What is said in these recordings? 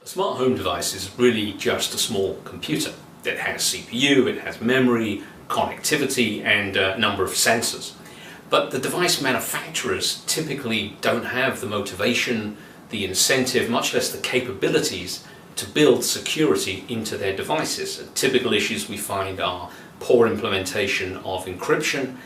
A smart home device is really just a small computer that has CPU, it has memory, connectivity and a number of sensors. But the device manufacturers typically don't have the motivation, the incentive, much less the capabilities to build security into their devices. And typical issues we find are poor implementation of encryption,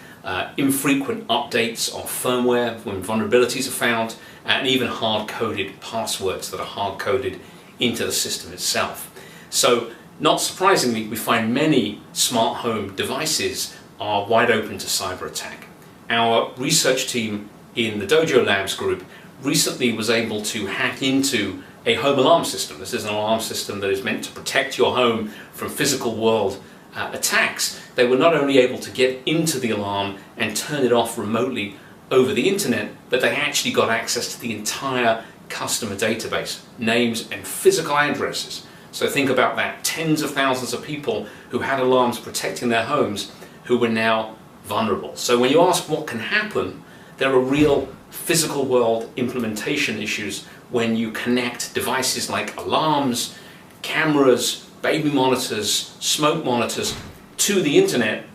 infrequent updates of firmware when vulnerabilities are found, and even hard-coded passwords that are hard-coded into the system itself. So, not surprisingly, we find many smart home devices are wide open to cyber attack. Our research team in the Dojo Labs group recently was able to hack into a home alarm system. This is an alarm system that is meant to protect your home from physical world attacks. They were not only able to get into the alarm and turn it off remotely over the internet, but they actually got access to the entire customer database, names and physical addresses. So think about that, tens of thousands of people who had alarms protecting their homes who were now vulnerable. So when you ask what can happen, there are real physical world implementation issues when you connect devices like alarms, cameras, baby monitors, smoke monitors to the internet.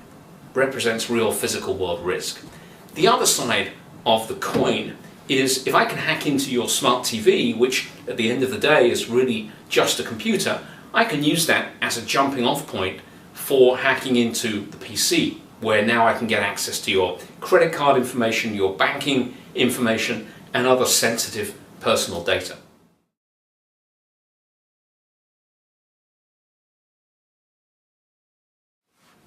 Represents real physical world risk. The other side of the coin is if I can hack into your smart TV, which at the end of the day is really just a computer, I can use that as a jumping off point for hacking into the PC, where now I can get access to your credit card information, your banking information, and other sensitive personal data.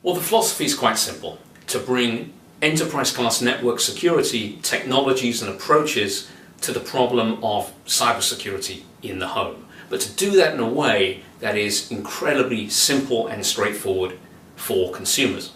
Well, the philosophy is quite simple: to bring enterprise-class network security technologies and approaches to the problem of cybersecurity in the home. But to do that in a way that is incredibly simple and straightforward for consumers.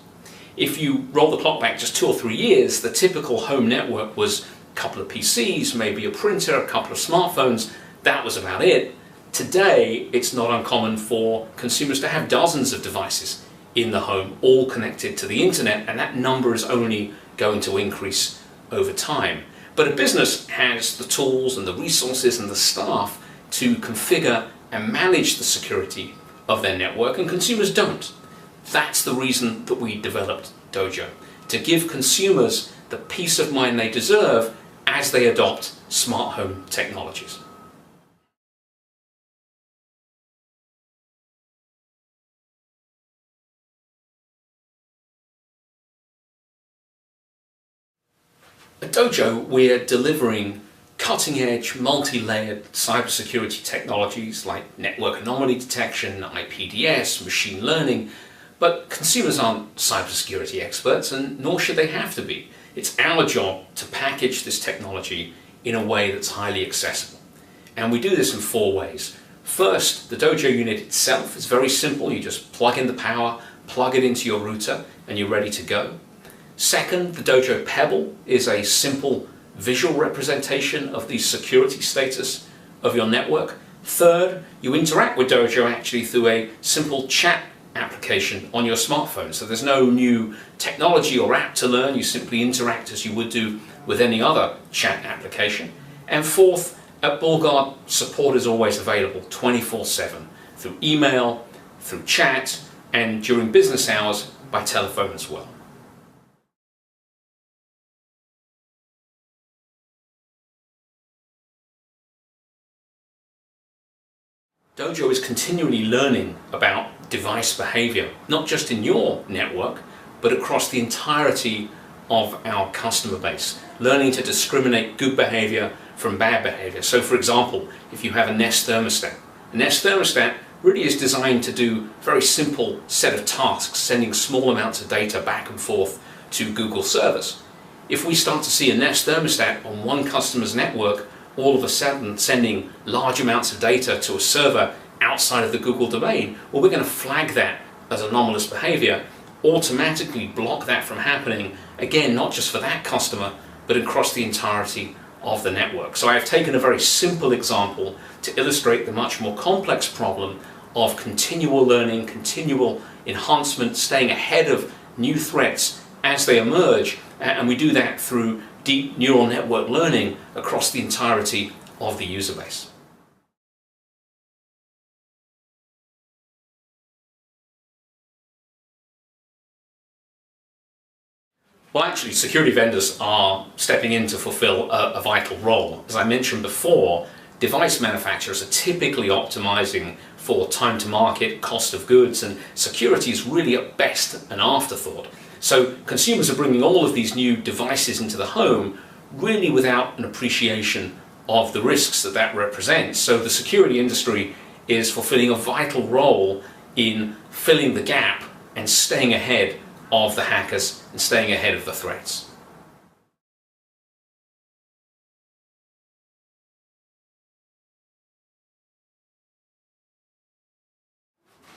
If you roll the clock back just 2 or 3 years, the typical home network was a couple of PCs, maybe a printer, a couple of smartphones. That was about it. Today, it's not uncommon for consumers to have dozens of devices in the home, all connected to the internet, and that number is only going to increase over time. But a business has the tools and the resources and the staff to configure and manage the security of their network, and consumers don't. That's the reason that we developed Dojo, to give consumers the peace of mind they deserve as they adopt smart home technologies. At Dojo, we're delivering cutting-edge, multi-layered cybersecurity technologies like network anomaly detection, IPDS, machine learning, but consumers aren't cybersecurity experts, and nor should they have to be. It's our job to package this technology in a way that's highly accessible. And we do this in 4 ways. First, the Dojo unit itself is very simple. You just plug in the power, plug it into your router, and you're ready to go. Second, the Dojo Pebble is a simple visual representation of the security status of your network. Third, you interact with Dojo actually through a simple chat application on your smartphone. So there's no new technology or app to learn, you simply interact as you would do with any other chat application. And fourth, at BullGuard, support is always available 24/7 through email, through chat, and during business hours by telephone as well. Dojo is continually learning about device behavior, not just in your network, but across the entirety of our customer base, learning to discriminate good behavior from bad behavior. So for example, if you have a Nest thermostat, a Nest thermostat really is designed to do a very simple set of tasks, sending small amounts of data back and forth to Google servers. If we start to see a Nest thermostat on one customer's network, all of a sudden sending large amounts of data to a server outside of the Google domain, well, we're going to flag that as anomalous behavior, automatically block that from happening, again, not just for that customer, but across the entirety of the network. So I've taken a very simple example to illustrate the much more complex problem of continual learning, continual enhancement, staying ahead of new threats as they emerge, and we do that through deep neural network learning across the entirety of the user base. Well, actually, security vendors are stepping in to fulfill a vital role. As I mentioned before, device manufacturers are typically optimizing for time to market, cost of goods, and security is really at best an afterthought. So consumers are bringing all of these new devices into the home really without an appreciation of the risks that that represents. So the security industry is fulfilling a vital role in filling the gap and staying ahead of the hackers and staying ahead of the threats.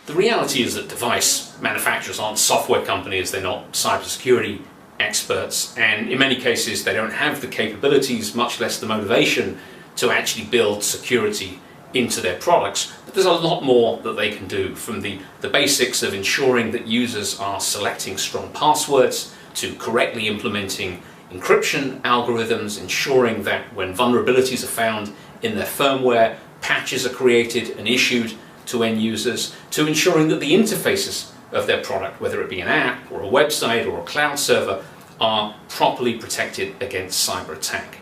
The reality is that device manufacturers aren't software companies, they're not cybersecurity experts, and in many cases they don't have the capabilities, much less the motivation, to actually build security into their products. But there's a lot more that they can do, from the basics of ensuring that users are selecting strong passwords, to correctly implementing encryption algorithms, ensuring that when vulnerabilities are found in their firmware, patches are created and issued to end users, to ensuring that the interfaces of their product, whether it be an app or a website or a cloud server, are properly protected against cyber attack.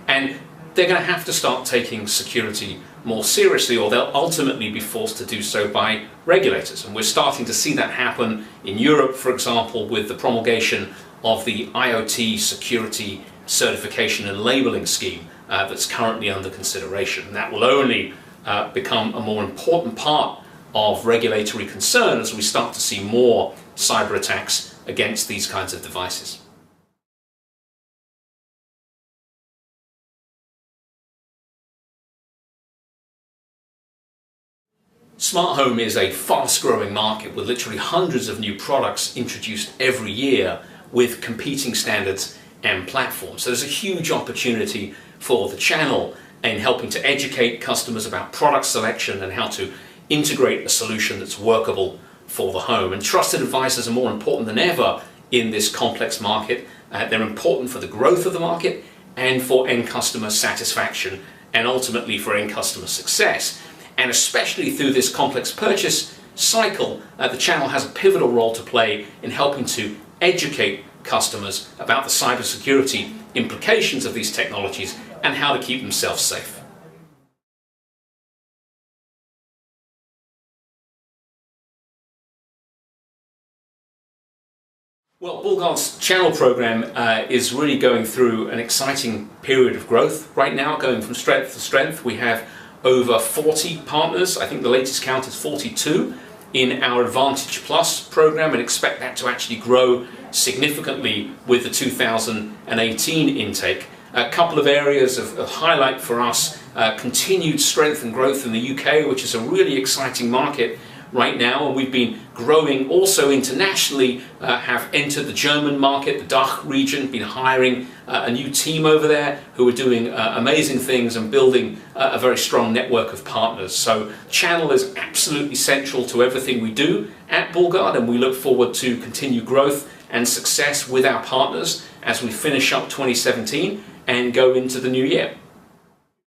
And they're going to have to start taking security more seriously, or they'll ultimately be forced to do so by regulators. And we're starting to see that happen in Europe, for example, with the promulgation of the IoT security certification and labeling scheme that's currently under consideration. And that will only become a more important part of regulatory concern as we start to see more cyber attacks against these kinds of devices. Smart home is a fast-growing market with literally hundreds of new products introduced every year with competing standards and platforms. So there's a huge opportunity for the channel in helping to educate customers about product selection and how to integrate a solution that's workable for the home. And trusted advisors are more important than ever in this complex market. They're important for the growth of the market and for end customer satisfaction and ultimately for end customer success. And especially through this complex purchase cycle, the channel has a pivotal role to play in helping to educate customers about the cybersecurity implications of these technologies and how to keep themselves safe. Well, BullGuard's channel program is really going through an exciting period of growth right now, going from strength to strength. We have over 40 partners. I think the latest count is 42 in our Advantage Plus program, and expect that to actually grow significantly with the 2018 intake. A couple of areas of highlight for us: continued strength and growth in the UK, which is a really exciting market right now, and we've been growing also internationally, have entered the German market, the DACH region, been hiring a new team over there who are doing amazing things and building a very strong network of partners. So channel is absolutely central to everything we do at BullGuard, and we look forward to continued growth and success with our partners as we finish up 2017 and go into the new year.